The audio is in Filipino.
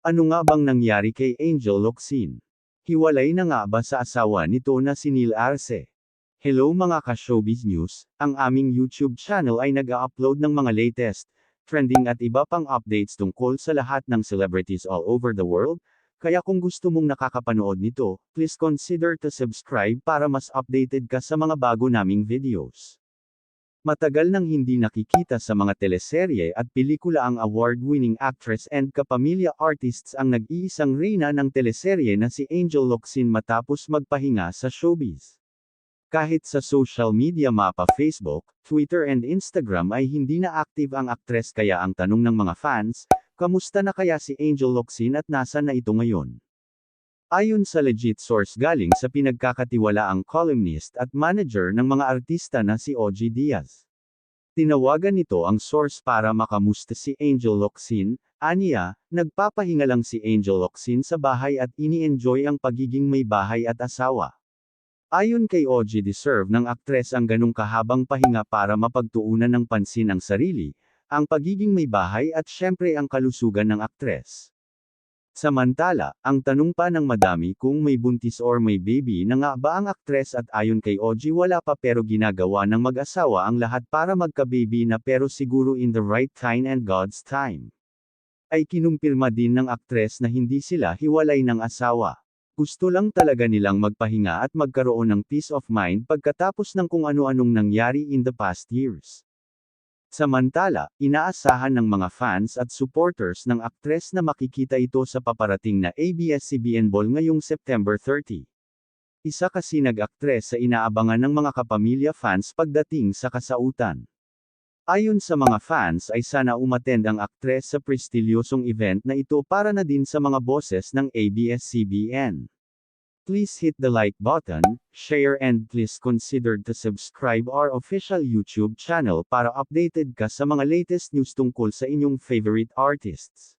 Ano nga bang nangyari kay Angel Locsin? Hiwalay na nga ba sa asawa nito na si Neil Arce? Hello mga ka-showbiz news, ang aming YouTube channel ay nag-a-upload ng mga latest, trending at iba pang updates tungkol sa lahat ng celebrities all over the world, kaya kung gusto mong nakakapanood nito, please consider to subscribe para mas updated ka sa mga bago naming videos. Matagal nang hindi nakikita sa mga teleserye at pelikula ang award-winning actress and kapamilya artists ang nag-iisang reyna ng teleserye na si Angel Locsin matapos magpahinga sa showbiz. Kahit sa social media mapa Facebook, Twitter and Instagram ay hindi na active ang aktres kaya ang tanong ng mga fans, kamusta na kaya si Angel Locsin at nasaan na ito ngayon? Ayon sa legit source galing sa pinagkakatiwalaang columnist at manager ng mga artista na si OG Diaz. Tinawagan nito ang source para makamusta si Angel Locsin, aniya, nagpapahinga lang si Angel Locsin sa bahay at ini-enjoy ang pagiging may bahay at asawa. Ayon kay OG deserve ng aktres ang ganung kahabang pahinga para mapagtuunan ng pansin ang sarili, ang pagiging may bahay at syempre ang kalusugan ng aktres. Samantala, ang tanong pa ng madami kung may buntis or may baby na nga ba ang aktres at ayon kay OG wala pa pero ginagawa ng mag-asawa ang lahat para magka-baby na pero siguro in the right time and God's time. Ay kinumpirma din ng aktres na hindi sila hiwalay ng asawa. Gusto lang talaga nilang magpahinga at magkaroon ng peace of mind pagkatapos ng kung ano-anong nangyari in the past years. Samantala, inaasahan ng mga fans at supporters ng aktres na makikita ito sa paparating na ABS-CBN Ball ngayong September 30. Isa kasi nag-aktres sa inaabangan ng mga kapamilya fans pagdating sa kasautan. Ayon sa mga fans ay sana umattend ang aktres sa prestilyosong event na ito para na din sa mga boses ng ABS-CBN. Please hit the like button, share and please consider to subscribe our official YouTube channel para updated ka sa mga latest news tungkol sa inyong favorite artists.